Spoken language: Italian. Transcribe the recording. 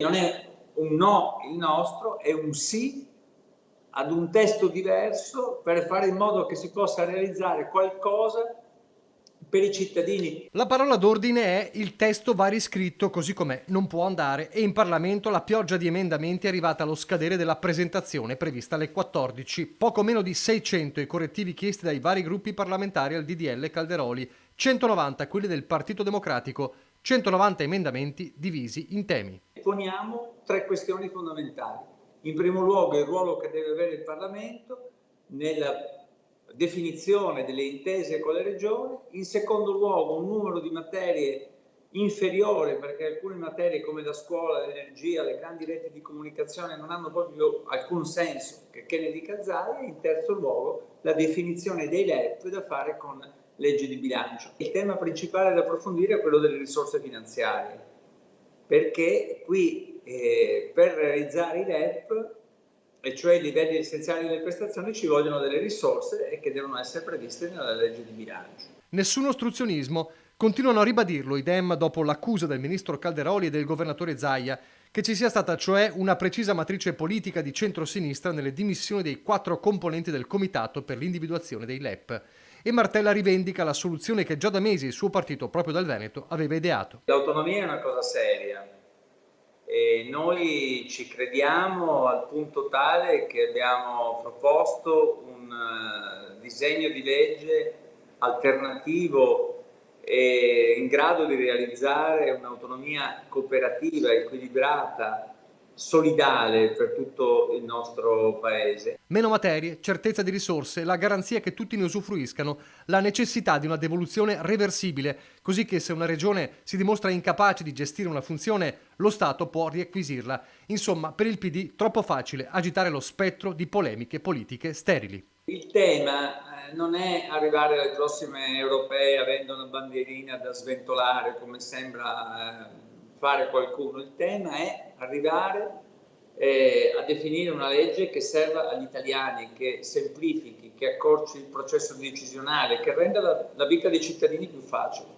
Non è un no il nostro, è un sì ad un testo diverso per fare in modo che si possa realizzare qualcosa per i cittadini. La parola d'ordine è: il testo va riscritto così com'è, non può andare, e in Parlamento la pioggia di emendamenti è arrivata allo scadere della presentazione prevista alle 14, poco meno di 600 i correttivi chiesti dai vari gruppi parlamentari al DDL Calderoli, 190 quelli del Partito Democratico, 190 emendamenti divisi in temi. Poniamo 3 questioni fondamentali. In primo luogo il ruolo che deve avere il Parlamento nella definizione delle intese con le regioni, in secondo luogo un numero di materie inferiore, perché alcune materie come la scuola, l'energia, le grandi reti di comunicazione non hanno proprio alcun senso, che ne dica Zaia, e in terzo luogo la definizione dei LEP da fare con legge di bilancio. Il tema principale da approfondire è quello delle risorse finanziarie, perché qui per realizzare i LEP, e cioè i livelli essenziali delle prestazioni, ci vogliono delle risorse e che devono essere previste nella legge di bilancio. Nessun ostruzionismo. Continuano a ribadirlo i Dem dopo l'accusa del ministro Calderoli e del governatore Zaia che ci sia stata cioè una precisa matrice politica di centrosinistra nelle dimissioni dei 4 componenti del comitato per l'individuazione dei LEP. E Martella rivendica la soluzione che già da mesi il suo partito, proprio dal Veneto, aveva ideato. L'autonomia è una cosa seria e noi ci crediamo al punto tale che abbiamo proposto un disegno di legge alternativo e in grado di realizzare un'autonomia cooperativa, equilibrata, solidale per tutto il nostro Paese. Meno materie, certezza di risorse, la garanzia che tutti ne usufruiscano, la necessità di una devoluzione reversibile, così che se una regione si dimostra incapace di gestire una funzione, lo Stato può riacquisirla. Insomma, per il PD troppo facile agitare lo spettro di polemiche politiche sterili. Il tema non è arrivare alle prossime europee avendo una bandierina da sventolare come sembra fare qualcuno, il tema è arrivare a definire una legge che serva agli italiani, che semplifichi, che accorci il processo decisionale, che renda la vita dei cittadini più facile.